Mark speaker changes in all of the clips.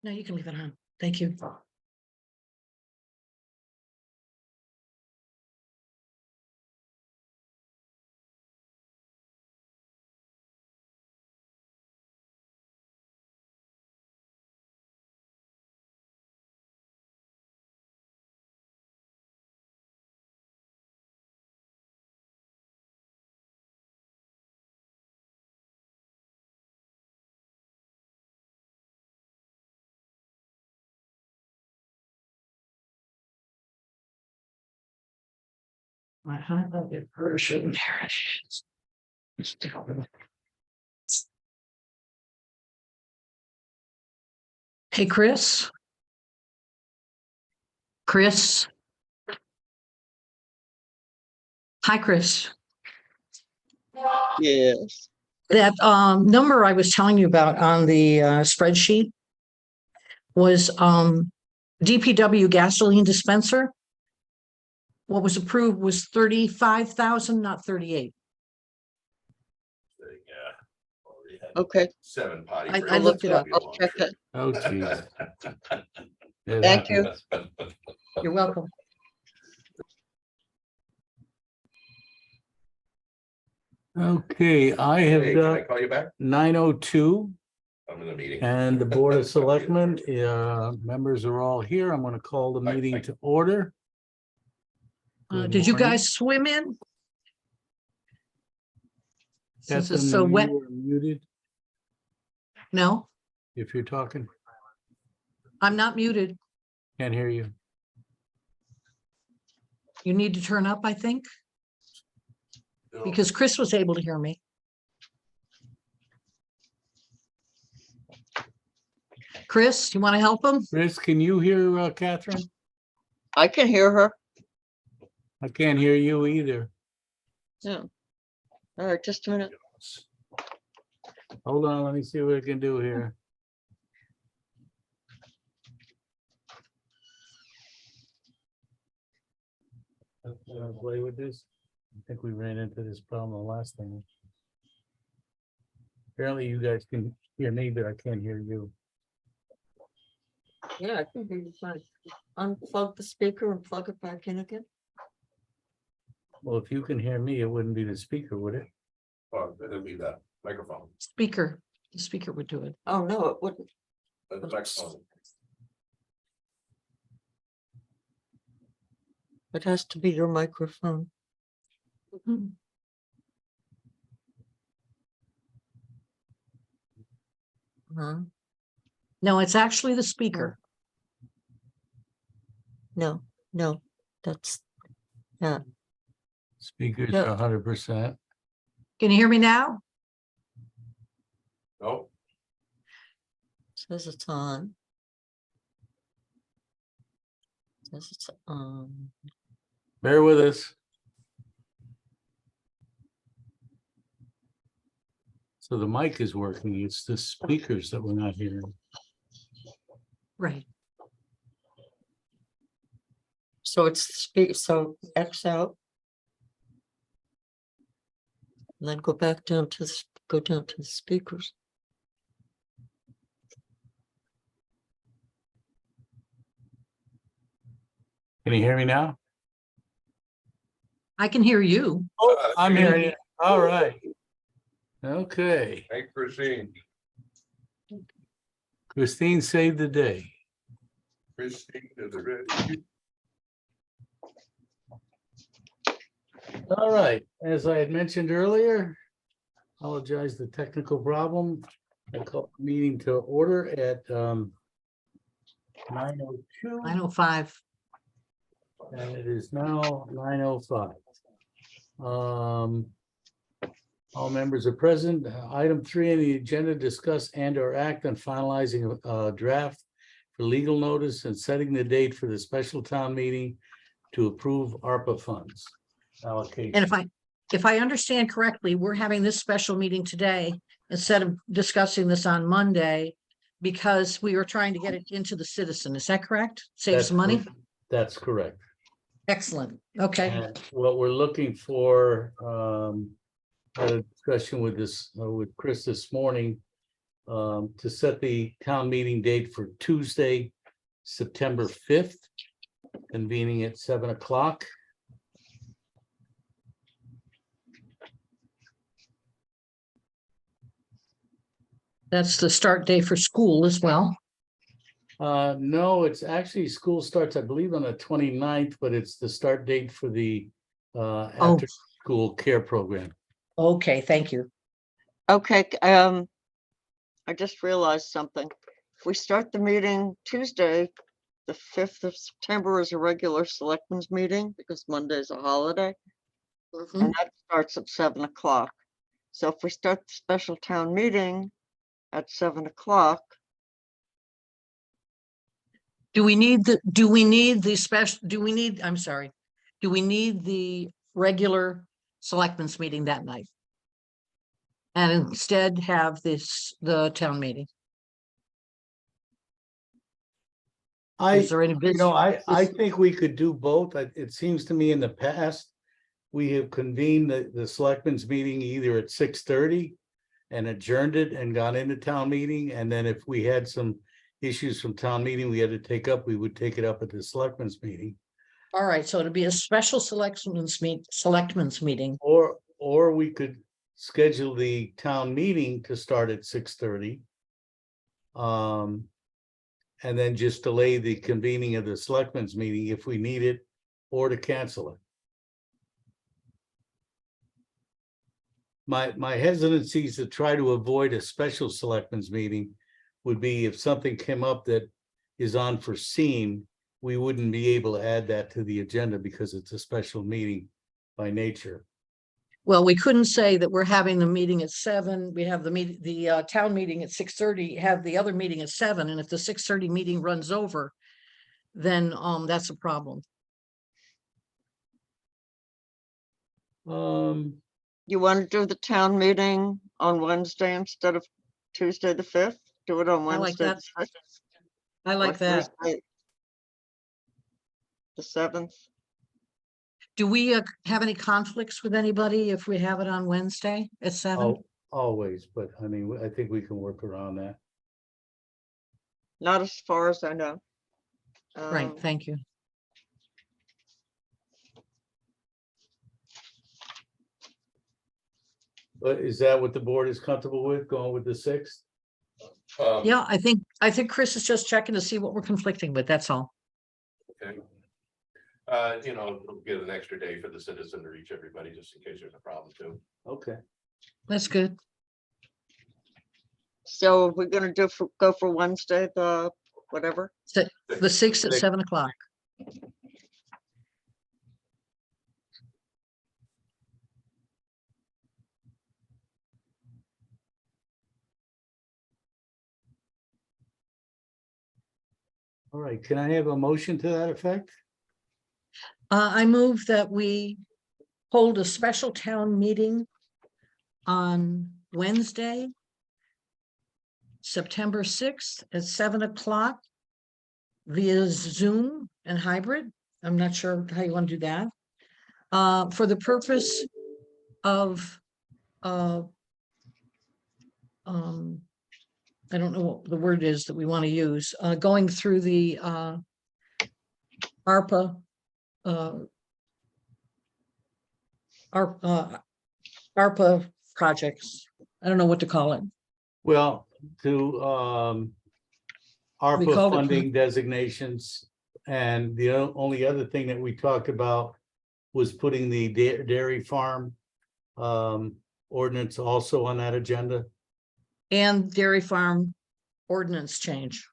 Speaker 1: No, you can leave it on. Thank you. My highlighted version. There it is. Hey, Chris. Chris. Hi, Chris.
Speaker 2: Yes.
Speaker 1: That number I was telling you about on the spreadsheet was DPW gasoline dispenser. What was approved was 35,000, not 38.
Speaker 2: Okay.
Speaker 3: 7 potty.
Speaker 1: I looked it up.
Speaker 2: I'll check it.
Speaker 4: Oh, geez.
Speaker 2: Thank you.
Speaker 1: You're welcome.
Speaker 4: Okay, I
Speaker 3: Hey,
Speaker 4: have
Speaker 3: can I
Speaker 4: got
Speaker 3: call you back?
Speaker 4: 9:02
Speaker 3: I'm in a meeting.
Speaker 4: and the Board of Selectmen, members are all here. I'm going to call the meeting to order. Good
Speaker 1: Did you
Speaker 4: morning.
Speaker 1: guys swim in? Since it's
Speaker 4: Catherine,
Speaker 1: so wet.
Speaker 4: you are muted
Speaker 1: No,
Speaker 4: if you're talking.
Speaker 1: I'm not muted.
Speaker 4: Can't hear you.
Speaker 1: You need to turn up, I think,
Speaker 3: No.
Speaker 1: because Chris was able to hear me. Chris, you want to help him?
Speaker 4: Chris, can you hear Catherine?
Speaker 2: I can hear her.
Speaker 4: I can't hear you either.
Speaker 2: Yeah. All right, just a minute.
Speaker 4: Hold on, let me see what I can do here. Play with this. I think we ran into this problem the last time. Apparently you guys can hear me, but I can't hear you.
Speaker 5: Yeah, I can hear you fine. Unplug the speaker and plug it back in again.
Speaker 4: Well, if you can hear me, it wouldn't be the speaker, would it?
Speaker 3: Oh, it'll be the microphone.
Speaker 1: Speaker. The speaker would do it.
Speaker 5: Oh, no, it wouldn't.
Speaker 3: The microphone.
Speaker 5: It has to be your microphone.
Speaker 1: Mhm.
Speaker 5: Huh?
Speaker 1: No, it's actually the speaker.
Speaker 5: No, that's,
Speaker 4: Speakers
Speaker 5: Yeah.
Speaker 4: are 100%.
Speaker 1: Can you hear me now?
Speaker 3: No,
Speaker 5: says it's on. Says it's on.
Speaker 4: Bear with us. So the mic is working. It's the speakers that we're not hearing.
Speaker 1: Right.
Speaker 5: So it's so X out. And then go back down to, go down to the speakers.
Speaker 4: Can you hear me now?
Speaker 1: I can hear you.
Speaker 4: Oh, I'm hearing you. All right. Okay.
Speaker 3: hey, Christine.
Speaker 4: Christine saved the day.
Speaker 3: Christine is ready.
Speaker 4: All right. As I had mentioned earlier, apologize the technical problem. I call the meeting to order at 9:02.
Speaker 1: 9:05.
Speaker 4: And it is now 9:05. All members are present. Item 3 on the agenda, discuss and or act on finalizing a draft for legal notice and setting the date for the special town meeting to approve ARPA funds allocation.
Speaker 1: And if I understand correctly, we're having this special meeting today instead of discussing this on Monday because we were trying to get it into the Citizen. Is that correct? Save some money?
Speaker 4: That's correct.
Speaker 1: Excellent. Okay.
Speaker 4: And what we're looking for, had a discussion with Chris this morning. to set the town meeting date for Tuesday, September 5th, convening at 7 o'clock.
Speaker 1: That's the start day for school as well.
Speaker 4: No, it's actually, school starts, I believe, on the 29th, but it's the start date for the after school care program.
Speaker 1: Okay, thank you.
Speaker 2: Okay, I just realized something. If we start the meeting Tuesday, the 5th of September is a regular selectmen's meeting because Monday's a holiday,
Speaker 1: Mhm.
Speaker 2: and that starts at 7 o'clock. So if we start the special town meeting at 7 o'clock,
Speaker 1: Do we need the special, I'm sorry, do we need the regular selectmen's meeting that night? And instead have the town meeting? Is there any business?
Speaker 4: I think we could do both. It seems to me in the past, we have convened the selectmen's meeting either at 6:30 and adjourned it and gone into town meeting. And then if we had some issues from town meeting we had to take up, we would take it up at the selectmen's meeting.
Speaker 1: All right, so it'll be a special selectmen's meeting.
Speaker 4: Or we could schedule the town meeting to start at 6:30. And then just delay the convening of the selectmen's meeting if we need it, or to cancel it. My hesitancy is to try to avoid a special selectmen's meeting would be if something came up that is unforeseen, we wouldn't be able to add that to the agenda because it's a special meeting by nature.
Speaker 1: Well, we couldn't say that we're having the meeting at 7, we have the town meeting at 6:30, have the other meeting at 7, and if the 6:30 meeting runs over, then that's a problem.
Speaker 2: you want to do the town meeting on Wednesday instead of Tuesday, the 5th? Do it on
Speaker 1: I like
Speaker 2: Wednesday.
Speaker 1: that.
Speaker 2: the 6th,
Speaker 1: I
Speaker 2: or
Speaker 1: like that.
Speaker 2: Thursday, the 7th.
Speaker 1: Do we have any conflicts with anybody if we have it on Wednesday at 7?
Speaker 4: Always, but I mean, I think we can work around that.
Speaker 2: Not as far as I know.
Speaker 1: Right, thank you.
Speaker 4: But is that what the board is comfortable with, going with the 6th?
Speaker 1: Yeah, I think Chris is just checking to see what we're conflicting with, that's all.
Speaker 3: Okay. We'll get an extra day for the citizen to reach everybody, just in case there's a problem too.
Speaker 4: Okay.
Speaker 1: That's good.
Speaker 2: So we're gonna go for Wednesday, the whatever.
Speaker 1: So the 6th at 7 o'clock.
Speaker 4: All right, can I have a motion to that effect?
Speaker 1: I move that we hold a special town meeting on Wednesday, September 6th at 7 o'clock via Zoom and hybrid. I'm not sure how you want to do that. For the purpose of I don't know what the word is that we want to use, going through the ARPA ARPA projects. I don't know what to call it.
Speaker 4: Well, to ARPA
Speaker 1: called it-
Speaker 4: funding designations. And the only other thing that we talked about was putting the dairy farm ordinance also on that agenda,
Speaker 1: And dairy farm ordinance change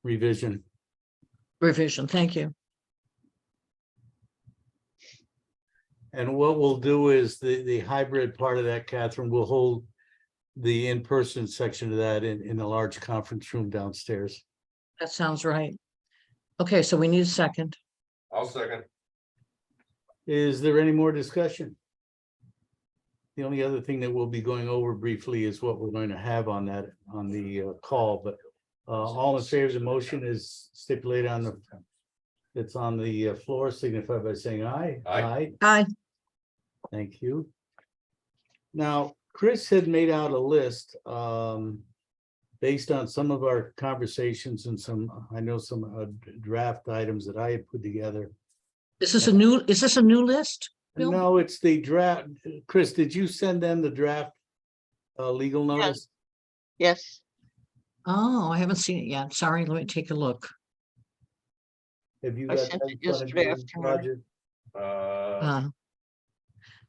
Speaker 4: revision.
Speaker 1: revision. Thank you.
Speaker 4: And what we'll do is the hybrid part of that, Catherine, will hold the in-person section of that in a large conference room downstairs.
Speaker 1: That sounds right. Okay, so we need a second.
Speaker 3: I'll second.
Speaker 4: Is there any more discussion? The only other thing that we'll be going over briefly is what we're going to have on that, on the call, but all in favor of the motion is stipulated on the, it's on the floor, signify by saying aye.
Speaker 3: Aye.
Speaker 1: Aye.
Speaker 4: Thank you. Now, Chris had made out a list based on some of our conversations and I know some draft items that I had put together.
Speaker 1: Is this a new list? Bill?
Speaker 4: No, it's the draft. Chris, did you send them the draft legal notice?
Speaker 2: Yes,
Speaker 1: Oh, I haven't seen it yet. Sorry, let me take a look.
Speaker 4: Have you
Speaker 2: I
Speaker 4: got
Speaker 2: sent
Speaker 4: that
Speaker 2: it
Speaker 4: in front of
Speaker 2: yesterday
Speaker 4: you,
Speaker 2: afternoon.
Speaker 4: Roger?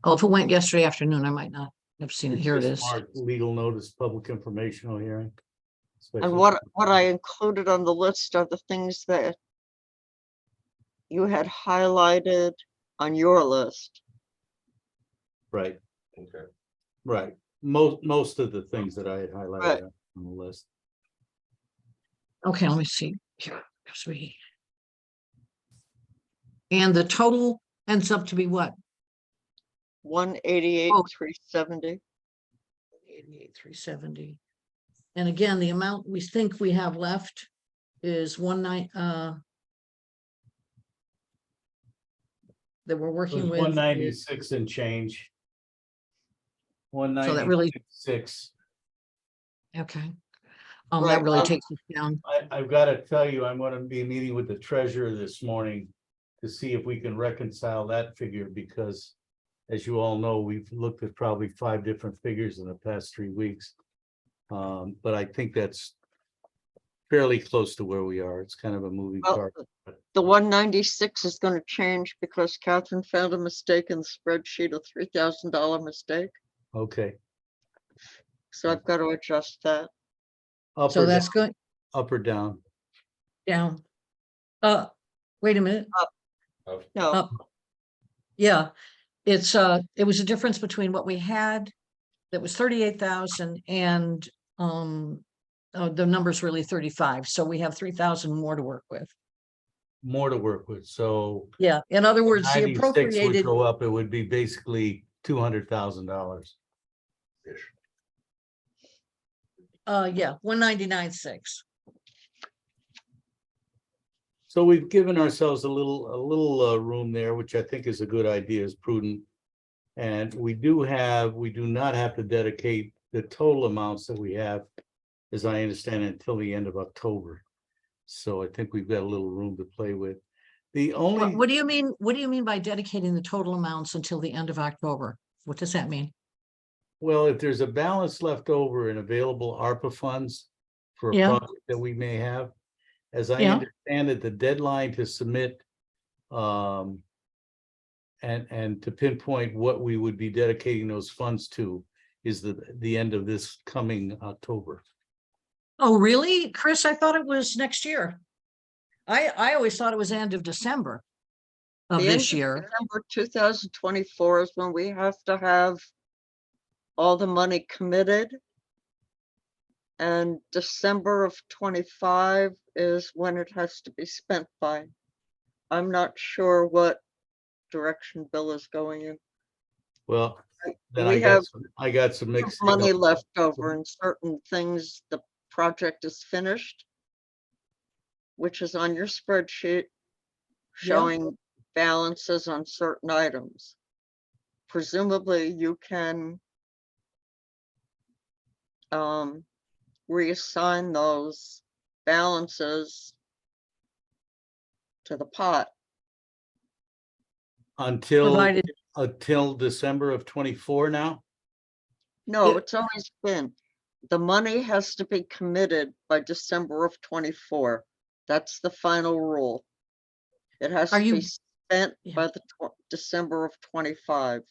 Speaker 1: Oh, if it went yesterday afternoon, I might not have seen it.
Speaker 4: It's
Speaker 1: Here it
Speaker 4: just
Speaker 1: is.
Speaker 4: marked Legal notice, public informational hearing.
Speaker 2: and
Speaker 4: Special-
Speaker 2: what I included on the list are the things that you had highlighted on your list.
Speaker 4: Right,
Speaker 3: Okay.
Speaker 4: right. Most of the things that I had highlighted
Speaker 2: Right.
Speaker 4: on the list.
Speaker 1: Okay, let me see. Here, 'cause and the total ends up to be what?
Speaker 2: 188,
Speaker 1: Oh.
Speaker 2: 370.
Speaker 1: 88,370. And again, the amount we think we have left is that we're
Speaker 4: It
Speaker 1: working
Speaker 4: was
Speaker 1: with.
Speaker 4: 196 and change.
Speaker 1: So that really,
Speaker 4: 196.
Speaker 1: okay.
Speaker 2: Right,
Speaker 1: That really takes us down.
Speaker 4: I've got to tell you, I'm going to be meeting with the treasurer this morning to see if we can reconcile that figure, because as you all know, we've looked at probably 5 different figures in the past 3 weeks. But I think that's fairly close to where we are. It's kind of a moving
Speaker 2: Well,
Speaker 4: part.
Speaker 2: the 196 is going to change because Catherine found a mistake in the spreadsheet, a $3,000 mistake.
Speaker 4: Okay.
Speaker 2: So I've got to adjust that.
Speaker 4: Up
Speaker 1: So
Speaker 4: or
Speaker 1: that's
Speaker 4: down,
Speaker 1: good.
Speaker 4: up or down.
Speaker 1: Down. Wait a minute.
Speaker 2: No,
Speaker 1: Up. Yeah, it was a difference between what we had that was 38,000 and the number's really 35. So we have 3,000 more to work with.
Speaker 4: More to work with. So
Speaker 1: Yeah, in other words, the
Speaker 4: 96 would
Speaker 1: appropriated,
Speaker 4: go up. It would be basically $200,000.
Speaker 1: yeah, 199.6.
Speaker 4: So we've given ourselves a little room there, which I think is a good idea, is prudent. And we do not have to dedicate the total amounts that we have, as I understand it, until the end of October. So I think we've got a little room to play with. The only,
Speaker 1: What do you mean? What do you mean by dedicating the total amounts until the end of October? What does that mean?
Speaker 4: well, if there's a balance left over in available ARPA funds for a
Speaker 1: Yeah.
Speaker 4: project that we may have, as I
Speaker 1: Yeah.
Speaker 4: understand it, the deadline to submit and to pinpoint what we would be dedicating those funds to is the end of this coming October.
Speaker 1: Oh, really? Chris, I thought it was next year. I always thought it was end of December of
Speaker 2: the end
Speaker 1: this
Speaker 2: of
Speaker 1: year.
Speaker 2: December 2024 is when we have to have all the money committed. And December of 25 is when it has to be spent by. I'm not sure what direction Bill is going in.
Speaker 4: Well, then
Speaker 2: We have
Speaker 4: I got some mixed
Speaker 2: money
Speaker 4: signals.
Speaker 2: left over in certain things. The project is finished, which is on your spreadsheet, showing balances on certain items. Presumably you can reassign those balances to the pot.
Speaker 1: Provided,
Speaker 4: Until December of 24 now?
Speaker 2: No,
Speaker 1: Yeah.
Speaker 2: it's always been. The money has to be committed by December of 24. That's the final rule. It has
Speaker 1: Are
Speaker 2: to
Speaker 1: you-
Speaker 2: be spent
Speaker 1: Yeah.
Speaker 2: by the December of 25.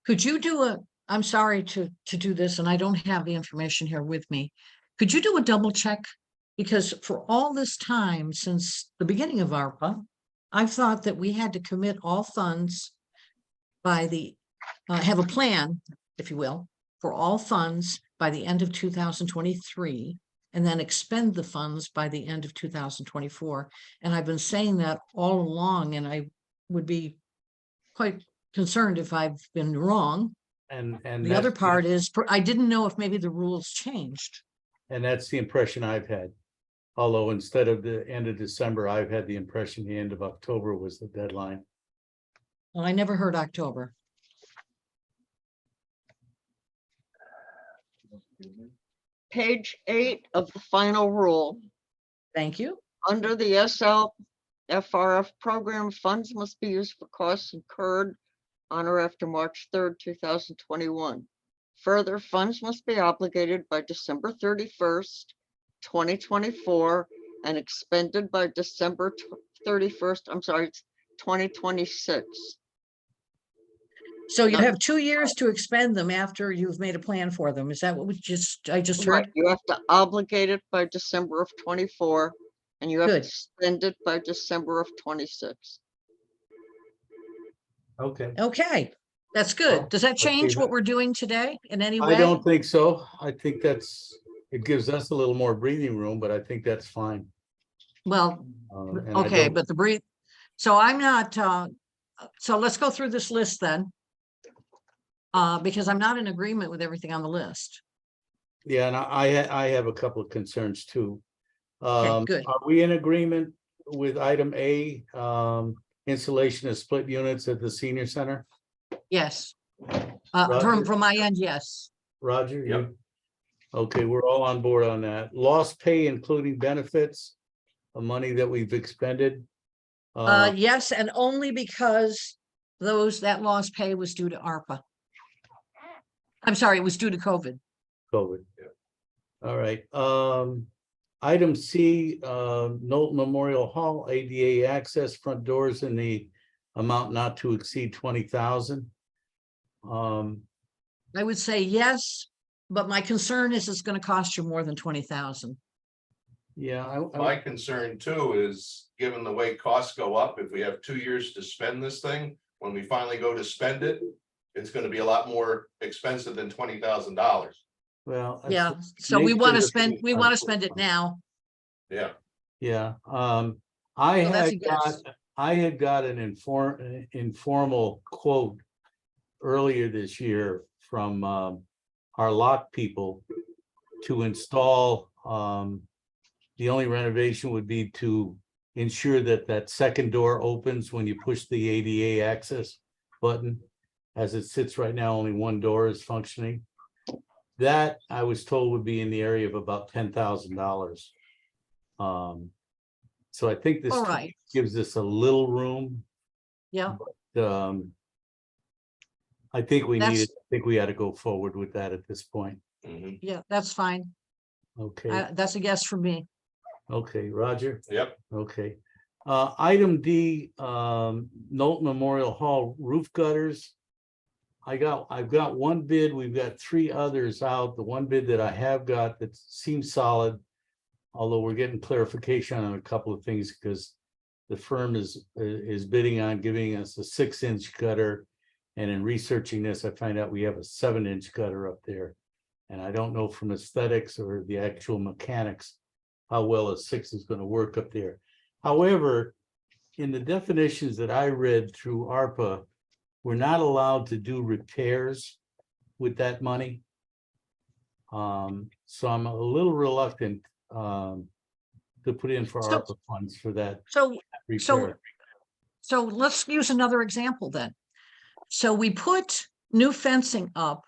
Speaker 1: could you do I'm sorry to do this, and I don't have the information here with me. Could you do a double check? Because for all this time, since the beginning of ARPA, I've thought that we had to commit all funds by have a plan, if you will, for all funds by the end of 2023, and then expend the funds by the end of 2024. And I've been saying that all along, and I would be quite concerned if I've been wrong.
Speaker 4: And
Speaker 1: The other
Speaker 4: that's
Speaker 1: part is, I didn't know if maybe the rules changed.
Speaker 4: and that's the impression I've had. Although instead of the end of December, I've had the impression the end of October was the deadline.
Speaker 1: Well, I never heard October.
Speaker 2: page 8 of the final rule,
Speaker 1: Thank you.
Speaker 2: under the SLFRF program, funds must be used for costs incurred on or after March 3rd, 2021. Further, funds must be obligated by December 31st, 2024, and expended by December 31st, 2026.
Speaker 1: So you
Speaker 2: No.
Speaker 1: have 2 years to expend them after you've made a plan for them. Is that what I just
Speaker 2: Right,
Speaker 1: heard?
Speaker 2: you have to obligate it by December of 24, and you have
Speaker 1: Good.
Speaker 2: to spend it by December of 26.
Speaker 4: Okay.
Speaker 1: Okay, that's
Speaker 4: Well,
Speaker 1: good. Does that
Speaker 4: let's see
Speaker 1: change what
Speaker 4: that.
Speaker 1: we're doing today in any
Speaker 4: I
Speaker 1: way?
Speaker 4: don't think so. I think it gives us a little more breathing room, but I think that's fine.
Speaker 1: Well,
Speaker 4: And I
Speaker 1: okay,
Speaker 4: don't-
Speaker 1: but so I'm not, so let's go through this list then. Because I'm not in agreement with everything on the list.
Speaker 4: Yeah, and I have a couple of concerns too.
Speaker 1: Okay, good.
Speaker 4: Are we in agreement with item A, installation of split units at the senior center?
Speaker 1: Yes.
Speaker 4: Roger?
Speaker 1: From my end, yes.
Speaker 4: Roger?
Speaker 3: Yep.
Speaker 4: you- Okay, we're all on board on that. Lost pay, including benefits, the money that we've expended.
Speaker 1: Yes, and only because that lost pay was due to ARPA. I'm sorry, it was due to COVID.
Speaker 4: COVID.
Speaker 3: Yep.
Speaker 4: All right, item C, Knowlton Memorial Hall, ADA access, front doors in the amount not to exceed 20,000.
Speaker 1: I would say yes, but my concern is it's gonna cost you more than 20,000.
Speaker 4: Yeah,
Speaker 3: My concern too is, given the way costs go up, if we have 2 years to spend this thing, when we finally go to spend it, it's gonna be a lot more expensive than $20,000.
Speaker 4: well. that's
Speaker 1: Yeah,
Speaker 4: the
Speaker 1: so we
Speaker 4: nature
Speaker 1: want
Speaker 4: of
Speaker 1: to
Speaker 4: the
Speaker 1: spend,
Speaker 4: beast.
Speaker 1: we want to spend it now.
Speaker 3: Yeah,
Speaker 4: Yeah, I
Speaker 1: So that's a
Speaker 4: had got,
Speaker 1: yes.
Speaker 4: I had got an informal quote earlier this year from our lock people to install, the only renovation would be to ensure that that second door opens when you push the ADA access button. As it sits right now, only one door is functioning. That, I was told, would be in the area of about $10,000. So I think this
Speaker 1: All right.
Speaker 4: gives us a little room.
Speaker 1: Yeah,
Speaker 4: I think we need
Speaker 1: That's-
Speaker 4: it. I think we ought to go forward with that at this point.
Speaker 3: mhm,
Speaker 1: yeah, that's fine.
Speaker 4: Okay,
Speaker 1: That's a yes for me.
Speaker 4: okay, Roger,
Speaker 3: yep,
Speaker 4: okay. Item D, Knowlton Memorial Hall roof gutters. I've got one bid, we've got 3 others out. The one bid that I have got that seems solid. Although we're getting clarification on a couple of things because the firm is bidding on giving us a 6-inch gutter. And in researching this, I find out we have a 7-inch gutter up there. And I don't know from aesthetics or the actual mechanics how well a 6 is going to work up there. However, in the definitions that I read through ARPA, we're not allowed to do repairs with that money. So I'm a little reluctant to put in for
Speaker 1: So-
Speaker 4: ARPA funds for that
Speaker 1: So
Speaker 4: repair.
Speaker 1: So let's use another example then. So we put new fencing up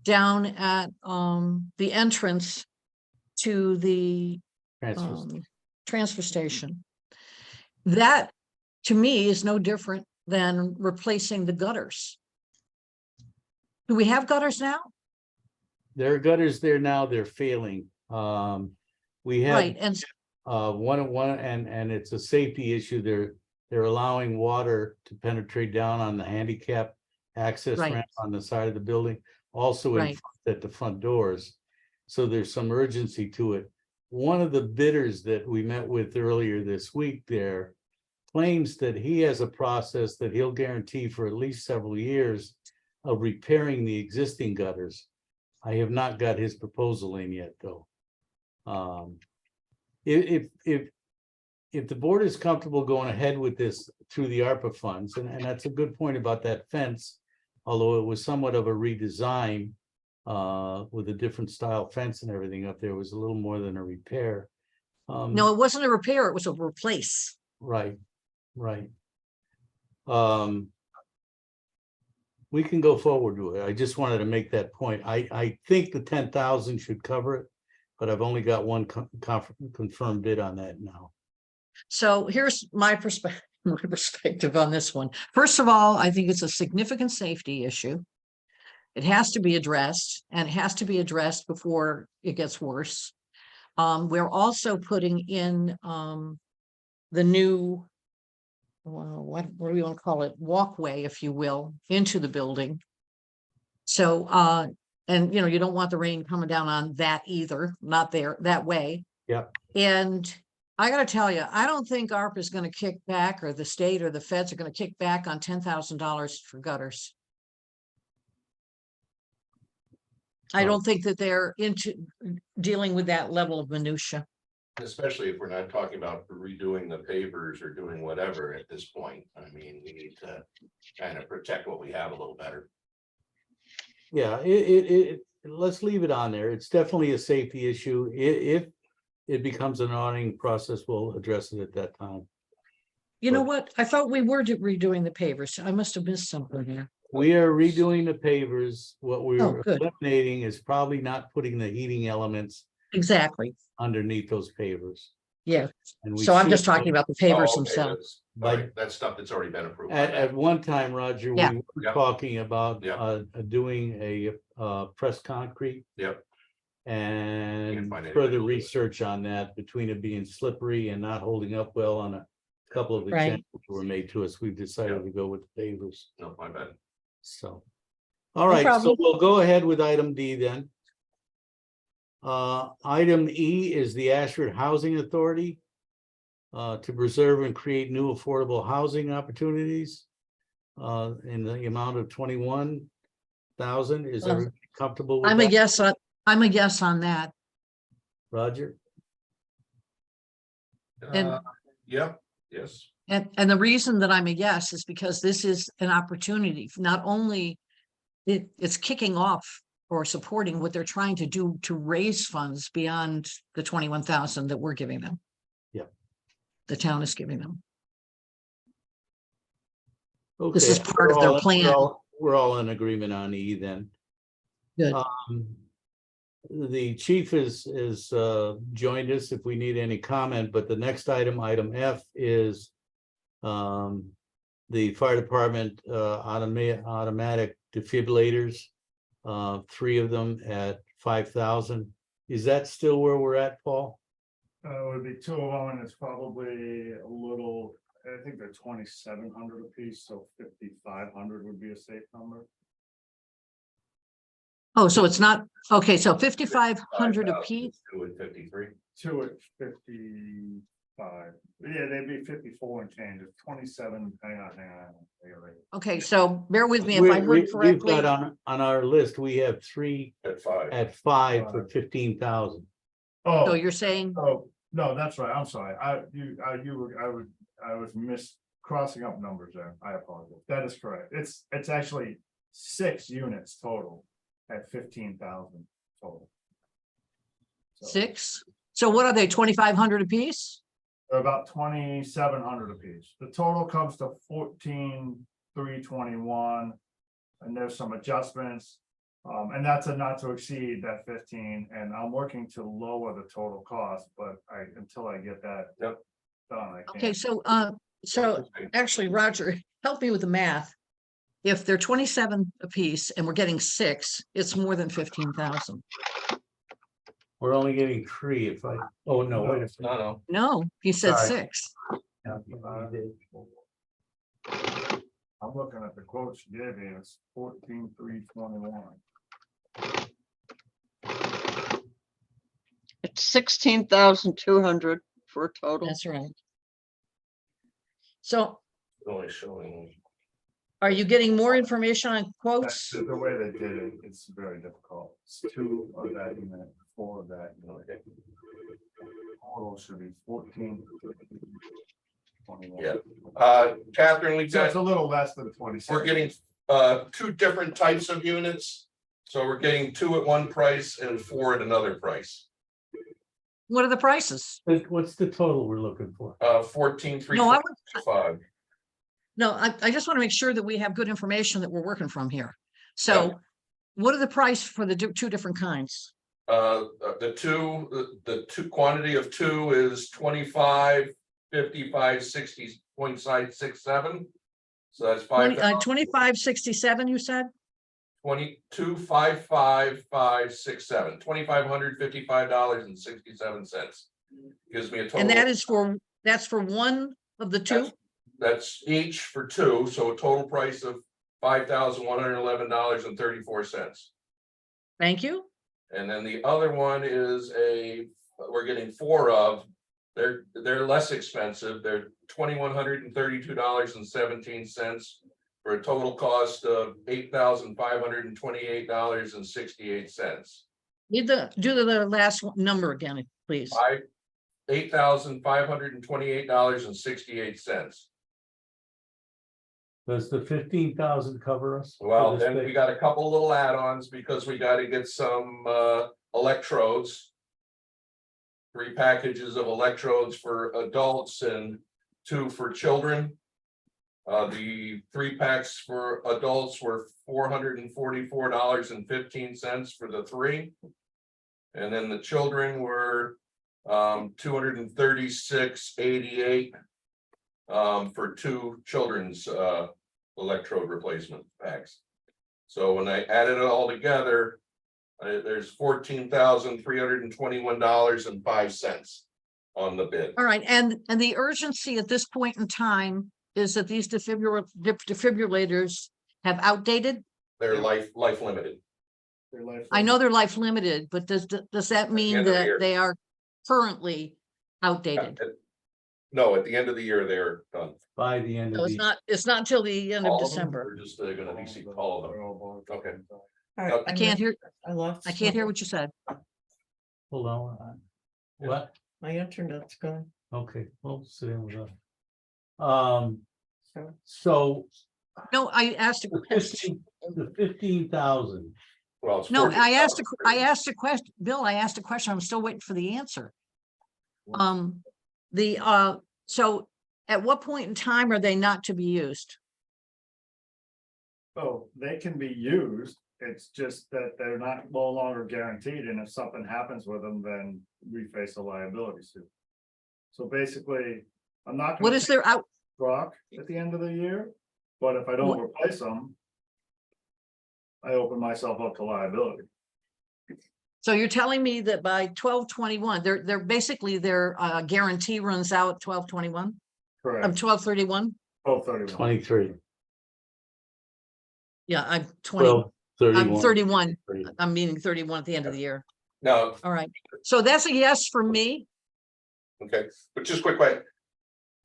Speaker 1: down at the entrance to the
Speaker 4: Transfers.
Speaker 1: transfer station. That, to me, is no different than replacing the gutters. Do we have gutters now?
Speaker 4: There are gutters there now, they're failing. We had
Speaker 1: Right, and
Speaker 4: one, and it's a safety issue. They're allowing water to penetrate down on the handicap access
Speaker 1: Right.
Speaker 4: ramp on the side of the building, also
Speaker 1: Right.
Speaker 4: at the front doors. So there's some urgency to it. One of the bidders that we met with earlier this week there claims that he has a process that he'll guarantee for at least several years of repairing the existing gutters. I have not got his proposal in yet, though. If the board is comfortable going ahead with this through the ARPA funds, and that's a good point about that fence, although it was somewhat of a redesign with a different style fence and everything up there, was a little more than a repair.
Speaker 1: no, it wasn't a repair, it was a replace.
Speaker 4: Right, right. We can go forward with it. I just wanted to make that point. I think the 10,000 should cover it. but I've only got one confirmed bid on that now.
Speaker 1: So here's my perspective, my perspective on this one. First of all, I think it's a significant safety issue. It has to be addressed, and it has to be addressed before it gets worse. We're also putting in the new, well, what do we want to call it? Walkway, if you will, into the building. So, and you know, you don't want the rain coming down on that either, not there, that way.
Speaker 4: Yep.
Speaker 1: And I gotta tell you, I don't think ARP is gonna kick back, or the state or the feds are gonna kick back on $10,000 for gutters. I
Speaker 4: Well-
Speaker 1: don't think that they're into dealing with that level of minutia.
Speaker 3: Especially if we're not talking about redoing the pavers or doing whatever at this point. I mean, we need to kind of protect what we have a little better.
Speaker 4: Yeah, let's leave it on there. It's definitely a safety issue. If it becomes an auditing process, we'll address it at that time.
Speaker 1: You know
Speaker 4: But-
Speaker 1: what? I thought we were redoing the pavers. I must have missed something here.
Speaker 4: We are redoing the pavers. What we're
Speaker 1: Oh, good.
Speaker 4: eliminating is probably not putting the heating elements
Speaker 1: Exactly.
Speaker 4: underneath those pavers.
Speaker 1: Yeah.
Speaker 4: And we
Speaker 1: So I'm
Speaker 4: should-
Speaker 1: just talking about the pavers
Speaker 3: Oh, okay,
Speaker 1: themselves.
Speaker 3: that's stuff that's already been approved.
Speaker 4: At one time, Roger, we
Speaker 1: Yeah.
Speaker 4: were
Speaker 3: Yep.
Speaker 4: talking about
Speaker 3: Yep.
Speaker 4: doing a pressed concrete.
Speaker 3: Yep.
Speaker 4: And
Speaker 3: find anybody
Speaker 4: further
Speaker 3: to do it.
Speaker 4: research on that, between it being slippery and not holding up well on a couple of
Speaker 1: Right.
Speaker 4: examples were made to us. We've decided
Speaker 3: Yep.
Speaker 4: to go with the pavers,
Speaker 3: No, my bad.
Speaker 4: so. All right, so
Speaker 1: problem.
Speaker 4: we'll go ahead with item D then. Item E is the Ashford Housing Authority to preserve and create new affordable housing opportunities in the amount of 21,000. Is
Speaker 1: Uh,
Speaker 4: everybody comfortable with
Speaker 1: I'm a
Speaker 4: that,
Speaker 1: yes on, I'm a yes on that.
Speaker 4: Roger?
Speaker 1: And-
Speaker 3: Yep, yes.
Speaker 1: And the reason that I'm a yes is because this is an opportunity, not only it's kicking off or supporting what they're trying to do to raise funds beyond the 21,000 that we're giving them.
Speaker 4: Yeah.
Speaker 1: The town is giving them.
Speaker 4: Okay,
Speaker 1: This is part of
Speaker 4: we're
Speaker 1: their
Speaker 4: all-
Speaker 1: plan.
Speaker 4: We're all in agreement on E then.
Speaker 1: Good.
Speaker 4: The chief is joined us if we need any comment, but the next item, item F, is the fire department automatic defibrillators, 3 of them at 5,000. Is that still where we're at, Paul?
Speaker 6: It would be 2 of them, and it's probably a little, I think they're 2,700 apiece, so 5,500 would be a safe number.
Speaker 1: Oh, so it's not, okay, so 5,500 a piece.
Speaker 3: 2 and 53.
Speaker 6: 2 at 55. Yeah, they'd be 54 and change. It's 27. Hang on. I got it.
Speaker 1: Okay, so bear with me if I
Speaker 4: We've
Speaker 1: heard correctly.
Speaker 4: got on our list, we have 3
Speaker 3: At 5.
Speaker 4: at 5 for 15,000.
Speaker 1: So
Speaker 6: Oh,
Speaker 1: you're saying,
Speaker 6: no, that's right. I'm sorry. I was crossing up numbers there. I apologize. That is correct. It's actually 6 units total at 15,000 total. So
Speaker 1: 6? So what are they, 2,500 a piece?
Speaker 6: they're about 2,700 apiece. The total comes to 14,321. And there's some adjustments. And that's a not to exceed that 15, and I'm working to lower the total cost, but until I get that.
Speaker 3: Yep.
Speaker 6: Done, I can't.
Speaker 1: Okay, so actually, Roger, help me with the math. If they're 27 a piece and we're getting 6, it's more than 15,000.
Speaker 4: We're only getting 3 if I, oh, no, wait a second.
Speaker 3: No.
Speaker 1: No, he said
Speaker 4: Sorry.
Speaker 1: 6.
Speaker 6: I'm looking at the quotes you gave me, it's 14,321.
Speaker 2: It's 16,200 for a total.
Speaker 1: That's right. So
Speaker 3: Only showing.
Speaker 1: are you getting more information on
Speaker 6: That's
Speaker 1: quotes?
Speaker 6: the way they did it, it's very difficult. It's 2 of that unit, 4 of that unit. Total should be 14,321.
Speaker 3: Yeah. Catherine, we've
Speaker 6: So it's
Speaker 3: got,
Speaker 6: a little less than 26.
Speaker 3: we're getting 2 different types of units. So we're getting 2 at one price and 4 at another price.
Speaker 1: What are the prices?
Speaker 4: What's the total we're looking for?
Speaker 3: 14,325.
Speaker 1: No, I just want to make sure that we have good information that we're working from here. So what are the price for the 2 different kinds?
Speaker 3: The two quantity of two is 25, 55, 60.67. So that's
Speaker 1: 2567, you said?
Speaker 3: 22, 55567, $2,555.67. Gives me a total.
Speaker 1: And that is that's for one of the two?
Speaker 3: That's each for two, so a total price of $5,111.34.
Speaker 1: Thank you.
Speaker 3: And then the other one is we're getting four of, they're less expensive, they're $2,132.17 for a total cost of $8,528.68.
Speaker 1: Do the last number again, please.
Speaker 3: $8,528.68.
Speaker 4: Does the 15,000 cover us? for
Speaker 3: Well,
Speaker 4: this
Speaker 3: then
Speaker 4: thing?
Speaker 3: we got a couple little add-ons because we got to get some electrodes. 3 packages of electrodes for adults and 2 for children. The 3 packs for adults were $444.15 for the 3. And then the children were $236.88 for 2 children's electrode replacement packs. So when I added it all together, there's $14,321.05 on the bid.
Speaker 1: All right, and the urgency at this point in time is that these defibrillators have outdated?
Speaker 3: They're life limited.
Speaker 1: I know they're life limited, but does that mean
Speaker 3: end of the
Speaker 1: that
Speaker 3: year.
Speaker 1: they are currently outdated?
Speaker 3: No, at the end of the year, they're done.
Speaker 4: By the end
Speaker 1: So
Speaker 4: of the.
Speaker 1: it's not until the end of
Speaker 3: All of them,
Speaker 1: December.
Speaker 3: or just gonna be all of them. Okay.
Speaker 5: All right,
Speaker 1: I can't hear,
Speaker 5: I lost.
Speaker 1: I can't hear what you said.
Speaker 4: Hold on. What?
Speaker 5: My internet's gone,
Speaker 4: Okay, we'll sit in with that.
Speaker 5: so.
Speaker 4: So
Speaker 1: No, I asked a
Speaker 4: the
Speaker 1: question.
Speaker 4: 15,000.
Speaker 3: Well, it's
Speaker 1: No, I asked
Speaker 3: $14,000.
Speaker 1: a question, Bill, I asked a question. I'm still waiting for the answer. So at what point in time are they not to be used?
Speaker 6: Oh, they can be used. It's just that they're no longer guaranteed, and if something happens with them, then we face a liability suit. So basically, I'm not.
Speaker 1: What is their out?
Speaker 6: Rock at the end of the year, but if I don't
Speaker 1: What-
Speaker 6: replace them, I open myself up to liability.
Speaker 1: So you're telling me that by 12/21, they're basically their guarantee runs out 12/21,
Speaker 6: Correct.
Speaker 1: 12/31?
Speaker 6: 12/31.
Speaker 4: 23.
Speaker 1: Yeah, I'm 20,
Speaker 4: 12, 31.
Speaker 1: I'm 31. I'm meaning 31 at the end of the year.
Speaker 3: No,
Speaker 1: All right. So that's a yes for me.
Speaker 3: okay, but just quick question.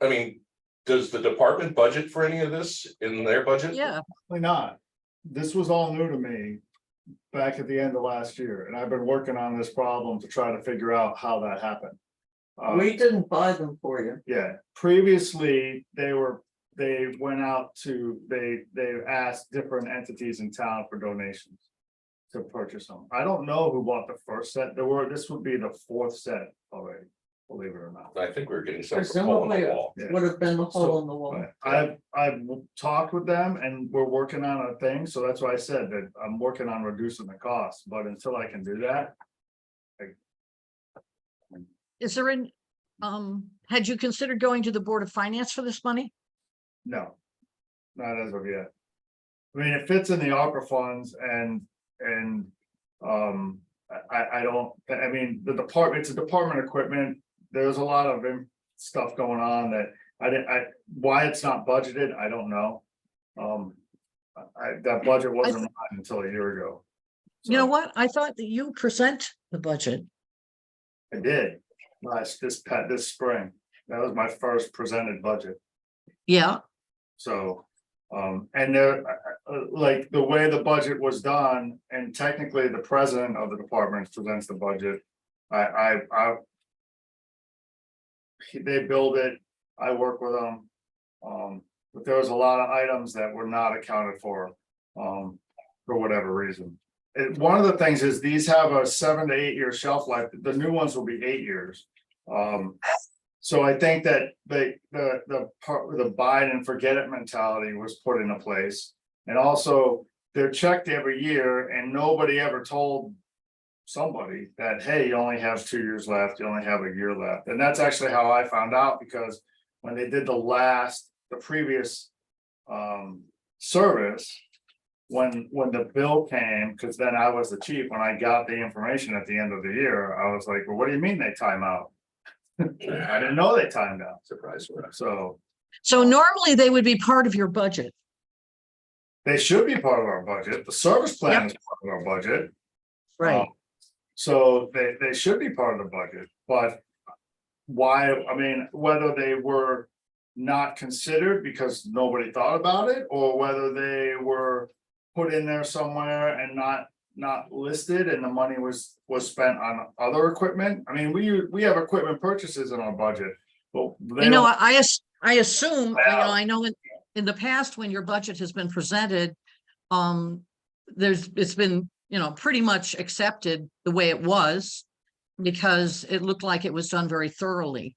Speaker 3: I mean, does the department budget for any of this in their budget?
Speaker 1: Yeah.
Speaker 6: Probably not. This was all new to me back at the end of last year, and I've been working on this problem to try to figure out how that happened.
Speaker 5: We didn't buy them for you.
Speaker 6: Yeah, previously, they went out to, they asked different entities in town for donations to purchase them. I don't know who bought the first set. This would be the 4th set already, believe it or not.
Speaker 3: I think we're getting some from hole in
Speaker 5: Presumably
Speaker 3: the
Speaker 5: it
Speaker 3: wall.
Speaker 5: would have been a hole in the wall.
Speaker 6: But I've talked with them and we're working on a thing, so that's why I said that I'm working on reducing the cost, but until I can do that.
Speaker 1: Is there an, had you considered going to the Board of Finance for this money?
Speaker 6: No, not as of yet. I mean, it fits in the ARPA funds and, I don't, I mean, it's a department equipment. There's a lot of stuff going on that why it's not budgeted, I don't know. That budget wasn't mine until a year ago.
Speaker 1: You know
Speaker 6: So,
Speaker 1: what? I thought that you present the budget.
Speaker 6: I did, this spring. That was my first presented budget.
Speaker 1: Yeah.
Speaker 6: So, and there, like the way the budget was done, and technically the president of the department presents the budget. They build it, I work with them. But there was a lot of items that were not accounted for whatever reason. One of the things is these have a 7 to 8 year shelf life. The new ones will be 8 years. So I think that the buy it and forget it mentality was put into place. And also they're checked every year and nobody ever told somebody that, hey, you only have 2 years left, you only have a year left. And that's actually how I found out, because when they did the previous service, when the bill came, because then I was the chief, when I got the information at the end of the year, I was like, well, what do you mean they time out? I didn't know they timed out.
Speaker 3: Surprise.
Speaker 6: So
Speaker 1: So normally they would be part of your budget.
Speaker 6: they should be part of our budget. The service plan
Speaker 1: Yep.
Speaker 6: is part of our budget.
Speaker 1: Right.
Speaker 6: So they should be part of the budget, but why, I mean, whether they were not considered because nobody thought about it, or whether they were put in there somewhere and not listed and the money was spent on other equipment. I mean, we have equipment purchases in our budget, but they
Speaker 1: You know,
Speaker 6: don't.
Speaker 1: I assume, I know in the past, when your budget has been presented, it's been, pretty much accepted the way it was, because it looked like it was done very thoroughly.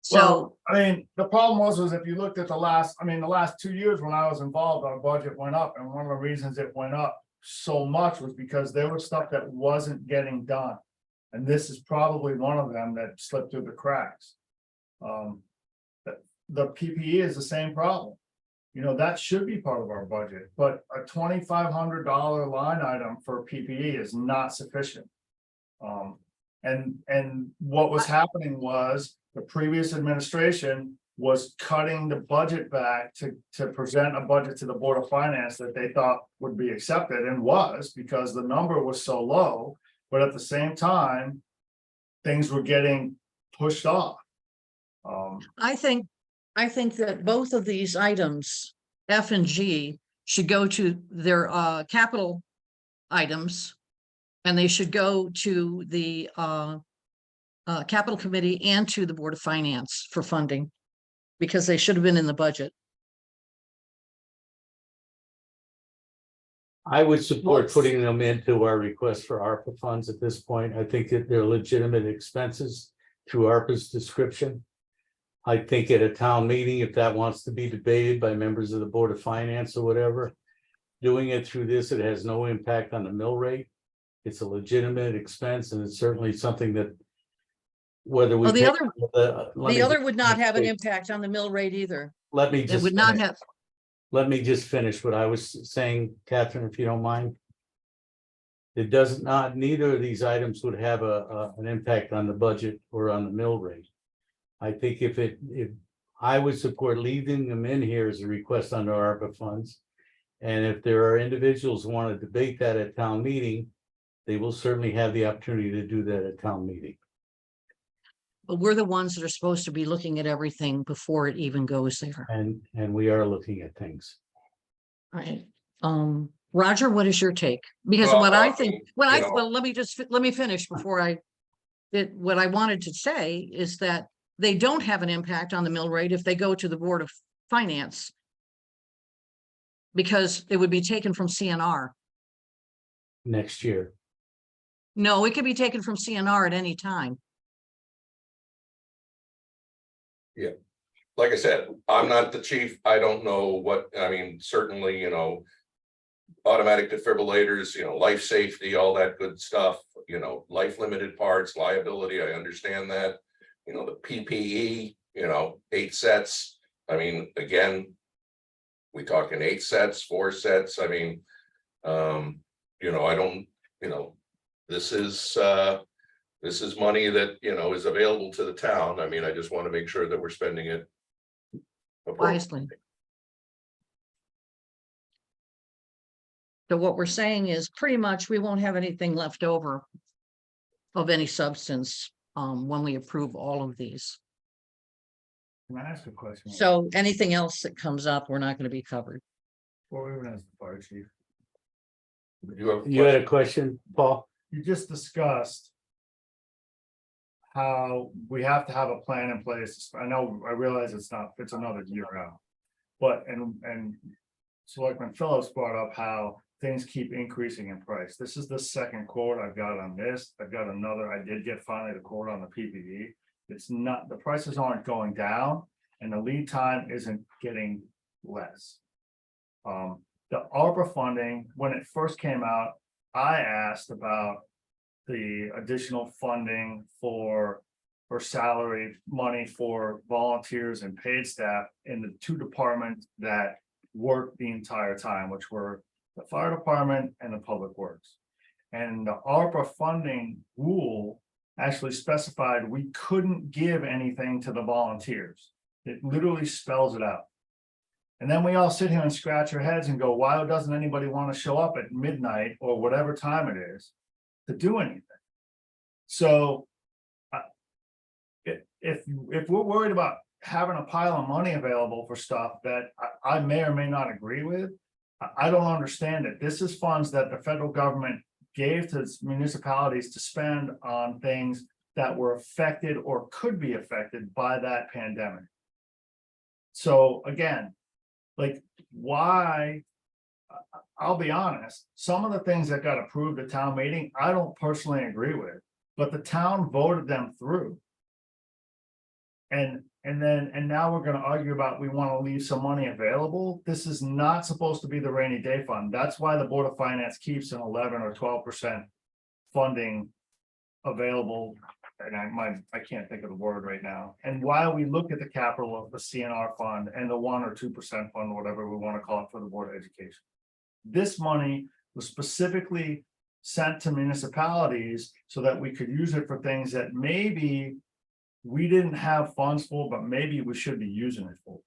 Speaker 1: So,
Speaker 6: Well, I mean, the problem was if you looked at the last 2 years when I was involved, our budget went up, and one of the reasons it went up so much was because there was stuff that wasn't getting done. And this is probably one of them that slipped through the cracks. The PPE is the same problem. That should be part of our budget, but a $2,500 line item for PPE is not sufficient. And what was happening was the previous administration was cutting the budget back to present a budget to the Board of Finance that they thought would be accepted, and was, because the number was so low, but at the same time, things were getting pushed off.
Speaker 1: I think that both of these items, F and G, should go to their capital items, and they should go to the capital committee and to the Board of Finance for funding, because they should have been in the budget.
Speaker 4: I would support putting them into our request for ARPA funds at this point. I think that they're legitimate expenses through ARPA's description. I think at a town meeting, if that wants to be debated by members of the Board of Finance or whatever, doing it through this, it has no impact on the mill rate. It's a legitimate expense, and it's certainly something that whether we.
Speaker 1: Well, the
Speaker 4: pay-
Speaker 1: The other would not have an impact on the mill rate either.
Speaker 4: Let me
Speaker 1: It
Speaker 4: just.
Speaker 1: would not
Speaker 4: finish.
Speaker 1: have.
Speaker 4: Let me just finish what I was saying, Catherine, if you don't mind. It does not, neither of these items would have an impact on the budget or on the mill rate. I think if I would support leaving them in here as a request under ARPA funds. And if there are individuals who want to debate that at town meeting, they will certainly have the opportunity to do that at town meeting.
Speaker 1: But we're the ones that are supposed to be looking at everything before it even goes there.
Speaker 4: And we are looking at things.
Speaker 1: Right. Roger, what is your take? Because
Speaker 3: Well,
Speaker 1: what I think,
Speaker 3: you know-
Speaker 1: well, let me finish before what I wanted to say is that they don't have an impact on the mill rate if they go to the Board of Finance, because it would be taken from CNR.
Speaker 4: Next year.
Speaker 1: No, it could be taken from CNR at any time.
Speaker 3: Like I said, I'm not the chief. I don't know what, I mean, certainly, automatic defibrillators, life safety, all that good stuff, life limited parts, liability, I understand that. The PPE, 8 sets. I mean, again, we talking 8 sets, 4 sets. I mean, I don't, this is money that, is available to the town. I mean, I just want to make sure that we're spending it
Speaker 1: Wisely. So what we're saying is pretty much we won't have anything left over of any substance when we approve all of these.
Speaker 6: Can I ask a question?
Speaker 1: So anything else that comes up, we're not going to be covered.
Speaker 6: Or even as the fire chief,
Speaker 4: You had a question, Paul?
Speaker 6: you just discussed how we have to have a plan in place. I realize it's another year out. But, and Selectman Phillips brought up how things keep increasing in price. This is the second quote I've got on this. I've got another, I did get finally the quote on the PPE. It's not, the prices aren't going down and the lead time isn't getting less. The ARPA funding, when it first came out, I asked about the additional funding for salary money for volunteers and paid staff in the two departments that worked the entire time, which were the fire department and the public works. And the ARPA funding rule actually specified we couldn't give anything to the volunteers. It literally spells it out. And then we all sit here and scratch our heads and go, why doesn't anybody want to show up at midnight or whatever time it is to do anything? So if we're worried about having a pile of money available for stuff that I may or may not agree with, I don't understand it. This is funds that the federal government gave to municipalities to spend on things that were affected or could be affected by that pandemic. So again, like, why? I'll be honest, some of the things that got approved at town meeting, I don't personally agree with, but the town voted them through. And now we're gonna argue about we want to leave some money available. This is not supposed to be the rainy day fund. That's why the Board of Finance keeps an 11 or 12% funding available. And I can't think of the word right now. And while we look at the capital of the CNR fund and the 1 or 2% fund, whatever we want to call it for the Board of Education, this money was specifically sent to municipalities so that we could use it for things that maybe we didn't have funds for, but maybe we should be using it for.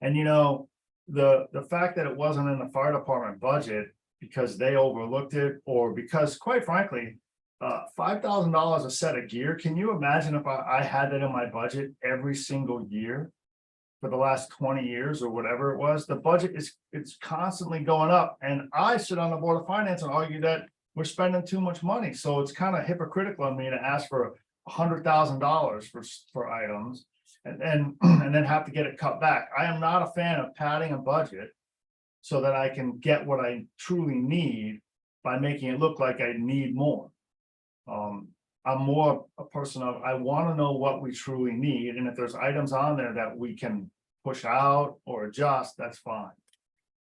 Speaker 6: And you know, the fact that it wasn't in the fire department budget because they overlooked it, or because quite frankly, $5,000 a set of gear. Can you imagine if I had that in my budget every single year for the last 20 years or whatever it was? The budget it's constantly going up, and I sit on the Board of Finance and argue that we're spending too much money. So it's kind of hypocritical of me to ask for $100,000 for items and then have to get it cut back. I am not a fan of padding a budget so that I can get what I truly need by making it look like I need more. I'm more a person of, I want to know what we truly need, and if there's items on there that we can push out or adjust, that's fine.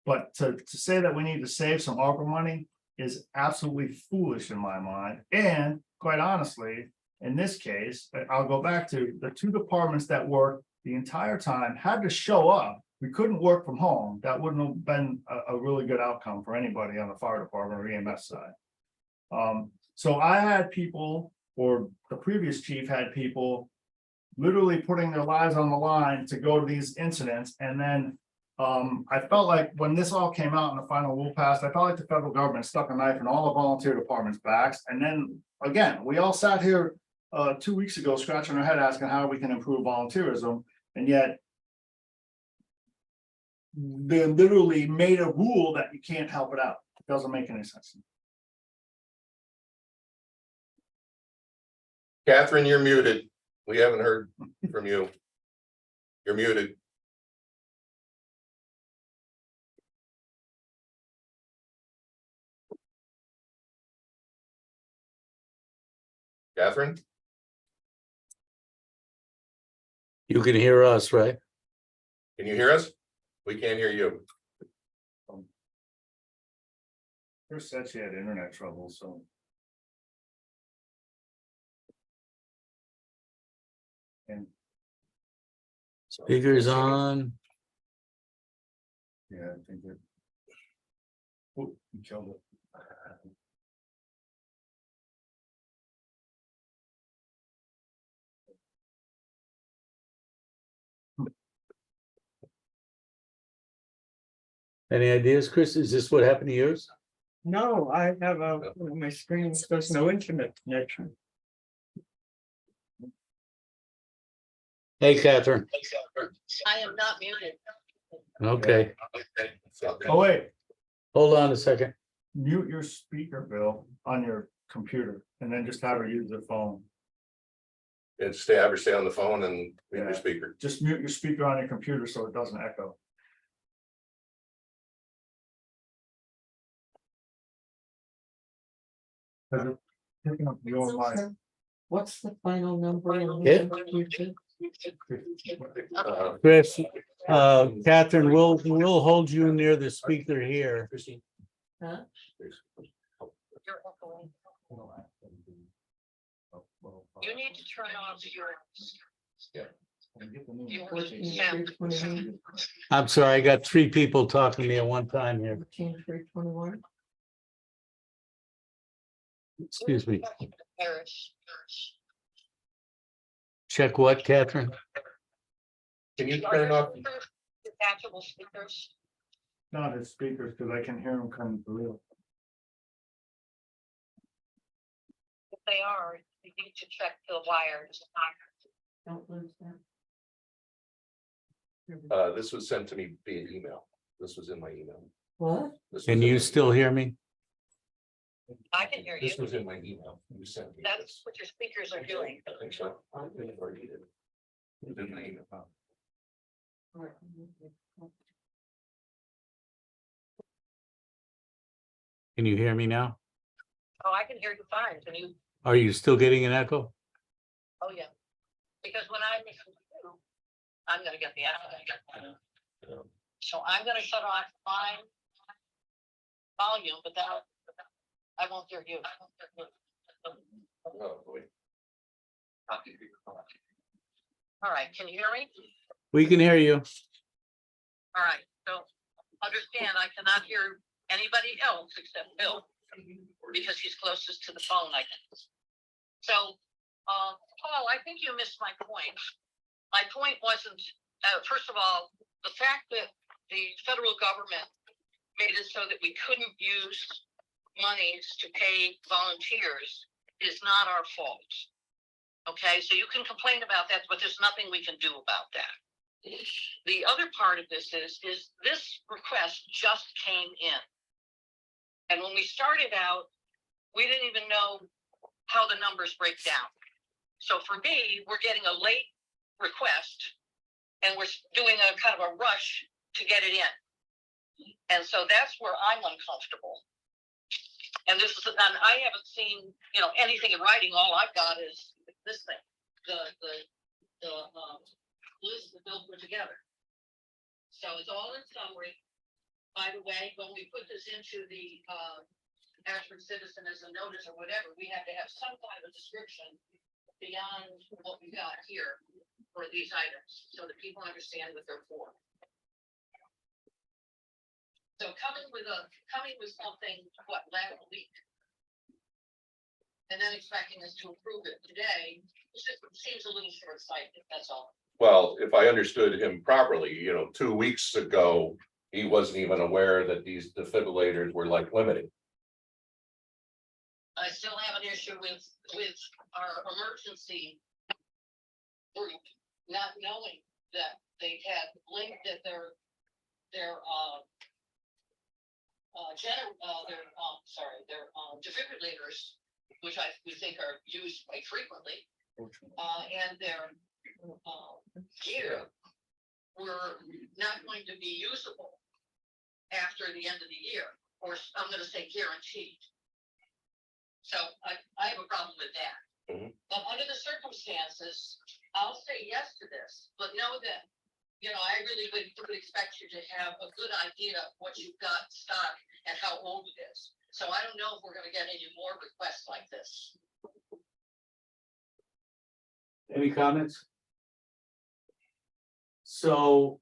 Speaker 6: But to say that we need to save some ARPA money is absolutely foolish in my mind. And quite honestly, in this case, I'll go back to the two departments that worked the entire time had to show up. We couldn't work from home. That wouldn't have been a really good outcome for anybody on the fire department or EMS side. So I had people, or the previous chief had people literally putting their lives on the line to go to these incidents. And then I felt like when this all came out and the final rule passed, I felt like the federal government stuck a knife in all the volunteer departments' backs. And then again, we all sat here 2 weeks ago scratching our head asking how we can improve volunteerism. And yet they literally made a rule that you can't help it out. It doesn't make any sense.
Speaker 3: Catherine, you're muted. We haven't heard from you. You're muted. Catherine?
Speaker 4: You can hear us, right?
Speaker 3: Can you hear us? We can't hear you.
Speaker 6: Chris said she had internet trouble, so. And
Speaker 4: Speakers on.
Speaker 6: yeah, I think that. Oh, you killed it.
Speaker 4: Any ideas, Chris? Is this what happened to yours?
Speaker 5: No, I have my screen, there's no internet connection.
Speaker 4: Hey, Catherine.
Speaker 7: I am not muted.
Speaker 4: Okay,
Speaker 6: Oh, wait,
Speaker 4: hold on a second.
Speaker 6: mute your speaker, Bill, on your computer, and then just have her use the phone.
Speaker 3: And stay on the phone and mute
Speaker 6: Yeah.
Speaker 3: your speaker.
Speaker 6: Just mute your speaker on your computer so it doesn't echo. Picking up your mic.
Speaker 5: What's the final number? on
Speaker 4: Yeah.
Speaker 5: the computer?
Speaker 4: Chris, Catherine, we'll hold you near the speaker here.
Speaker 5: Huh?
Speaker 7: You're echoing. You need to turn off your.
Speaker 4: I'm sorry, I got three people talking to me at one time here.
Speaker 5: 14,321.
Speaker 4: Excuse me.
Speaker 7: Parish.
Speaker 4: Check what, Catherine?
Speaker 3: Can you turn off?
Speaker 7: Detachable speakers.
Speaker 6: Not his speakers, because I can hear them coming through.
Speaker 7: If they are, you need to check the wires.
Speaker 5: Don't lose that.
Speaker 3: This was sent to me via email. This was in my email.
Speaker 5: What?
Speaker 3: This was
Speaker 4: Can
Speaker 3: in
Speaker 4: you
Speaker 3: my
Speaker 4: still
Speaker 3: email.
Speaker 4: hear me?
Speaker 7: I can hear you.
Speaker 3: This was in my email. You sent me
Speaker 7: That's
Speaker 3: this.
Speaker 7: what your speakers are doing.
Speaker 3: I think so. I think I already did. It was in my email.
Speaker 4: Can you hear me now?
Speaker 7: Oh, I can hear you fine. Can you?
Speaker 4: Are you still getting an echo?
Speaker 7: Oh, yeah. Because when I listen to you, I'm gonna get the echo. So I'm gonna shut off my volume, but that I won't hear you.
Speaker 3: Oh, boy.
Speaker 7: All right, can you hear me?
Speaker 4: We can hear you.
Speaker 7: All right, so understand, I cannot hear anybody else except Bill, because he's closest to the phone, I think. So, Paul, I think you missed my point. My point wasn't, first of all, the fact that the federal government made it so that we couldn't use monies to pay volunteers is not our fault. Okay, so you can complain about that, but there's nothing we can do about that. The other part of this is this request just came in. And when we started out, we didn't even know how the numbers break down. So for me, we're getting a late request and we're doing a kind of a rush to get it in. And so that's where I'm uncomfortable. And this is, and I haven't seen, anything in writing. All I've got is this thing, the list that Bill put together. So it's all in summary. By the way, when we put this into the Ashford Citizen as a notice or whatever, we have to have some kind of a description beyond what we got here for these items, so that people understand what they're for. So coming with something, last week, and then expecting us to approve it today, it just seems a little short-sighted, that's all.
Speaker 3: Well, if I understood him properly, 2 weeks ago, he wasn't even aware that these defibrillators were like limited.
Speaker 7: I still have an issue with our emergency group not knowing that they had linked that their defibrillators, which we think are used quite frequently, and their gear were not going to be usable after the end of the year, or I'm going to say guaranteed. So I have a problem with that.
Speaker 3: Mhm.
Speaker 7: But under the circumstances, I'll say yes to this, but know that, I really would expect you to have a good idea of what you've got in stock and how old it is. So I don't know if we're gonna get any more requests like this.
Speaker 4: Any comments? So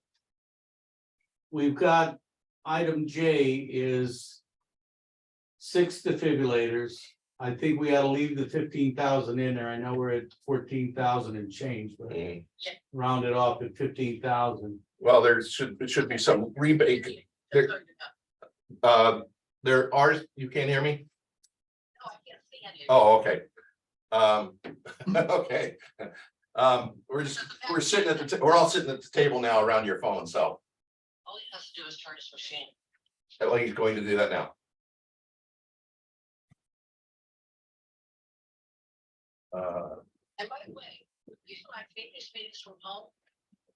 Speaker 4: we've got item J is 6 defibrillators. I think we ought to leave the 15,000 in there. I know we're at 14,000 and change, but
Speaker 3: Mm.
Speaker 4: round it off at 15,000.
Speaker 3: Well, it should be some rebate. There are, you can't hear me?
Speaker 7: No, I can't see any of it.
Speaker 3: Oh, okay. Okay. We're sitting at we're all sitting at the table now around your phone, so
Speaker 7: All he has to do is turn his machine.
Speaker 3: he's going to do that now.
Speaker 7: And by the way, the reason I take these meetings from home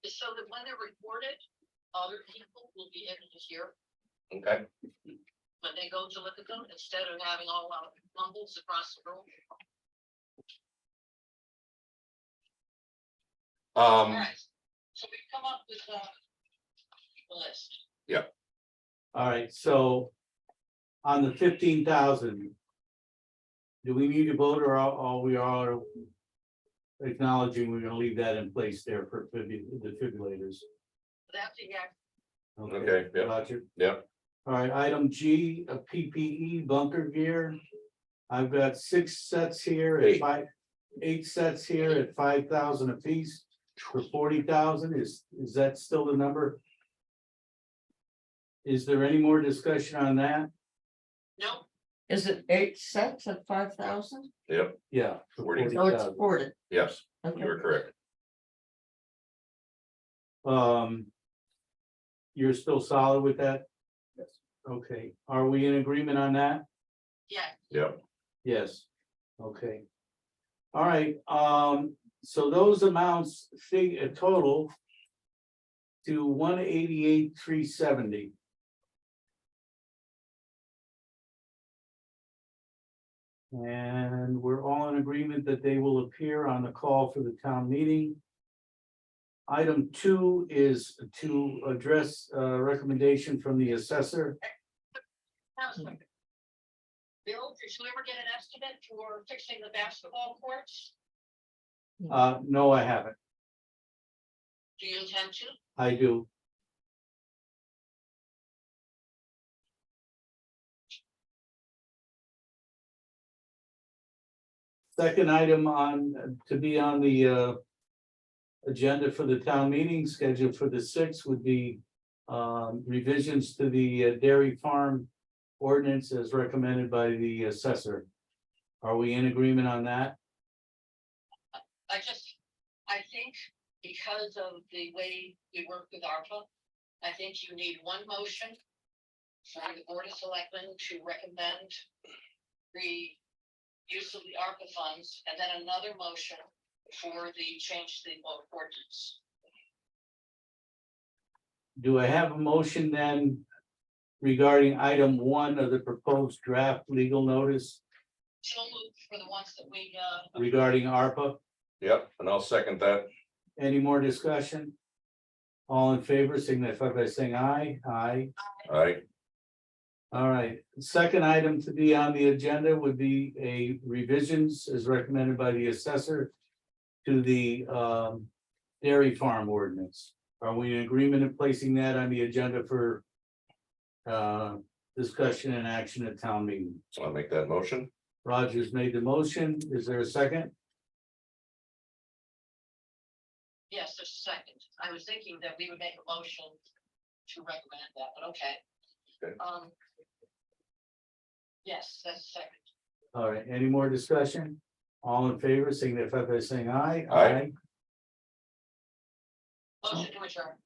Speaker 7: is so that when they're recorded, other people will be able to hear
Speaker 3: Okay.
Speaker 7: when they go to look at them, instead of having all our mumbles across the room. All right, so we've come up with the list.
Speaker 4: All right, so on the 15,000, do we need to vote or are we all acknowledging we're gonna leave that in place there for defibrillators.
Speaker 7: That's a yes.
Speaker 3: Okay, yeah.
Speaker 4: Roger.
Speaker 3: Yeah.
Speaker 4: All right, item G, a PPE bunker gear. I've got 6 sets here at 8 sets here at 5,000 apiece for 40,000. Is that still the number? Is there any more discussion on that?
Speaker 7: No,
Speaker 5: Is it 8 sets at 5,000?
Speaker 3: Yep,
Speaker 4: Yeah. for
Speaker 3: 40.
Speaker 5: So it's
Speaker 4: 40,000.
Speaker 5: 40.
Speaker 3: yes,
Speaker 5: Okay.
Speaker 3: you're correct.
Speaker 4: You're still solid with that? Yes. Okay, are we in agreement on that?
Speaker 7: yeah,
Speaker 3: Yep,
Speaker 4: Yes. Okay. All right, so those amounts figure total to 188,370. And we're all in agreement that they will appear on the call for the town meeting. Item 2 is to address a recommendation from the assessor.
Speaker 7: Counselor. Bill, did you ever get an estimate for fixing the basketball courts?
Speaker 4: No, I haven't.
Speaker 7: Do you intend to?
Speaker 4: I do. Second item on, to be on the agenda for the town meeting scheduled for the 6th would be revisions to the dairy farm ordinance as recommended by the assessor. Are we in agreement on that?
Speaker 7: I think because of the way we work with ARPA, I think you need one motion for the Board of Selectmen to recommend the use of the ARPA funds, and then another motion for the change to the ordinance.
Speaker 4: Do I have a motion then regarding item 1 of the proposed draft legal notice
Speaker 7: So moved for the ones that we,
Speaker 4: regarding ARPA?
Speaker 3: yep, and I'll second that.
Speaker 4: Any more discussion? All in favor, signify by saying aye. Aye.
Speaker 3: Aye,
Speaker 4: All right, second item to be on the agenda would be a revisions as recommended by the assessor to the dairy farm ordinance. Are we in agreement in placing that on the agenda for discussion and action at town meeting?
Speaker 3: so I'll make that motion.
Speaker 4: Rogers made the motion. Is there a second?
Speaker 7: yes, there's a second. I was thinking that we would make a motion to recommend that, but okay.
Speaker 3: Okay.
Speaker 7: Yes, that's a second.
Speaker 4: All right, any more discussion? All in favor, signify by saying aye.
Speaker 3: Aye.
Speaker 7: Motion to adjourn.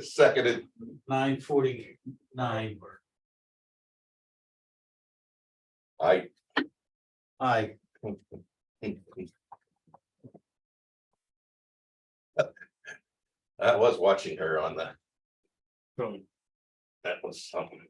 Speaker 3: Seconded.
Speaker 4: 9:49.
Speaker 3: Aye.
Speaker 4: Aye.
Speaker 3: I was watching her on the,
Speaker 6: So
Speaker 3: that was something.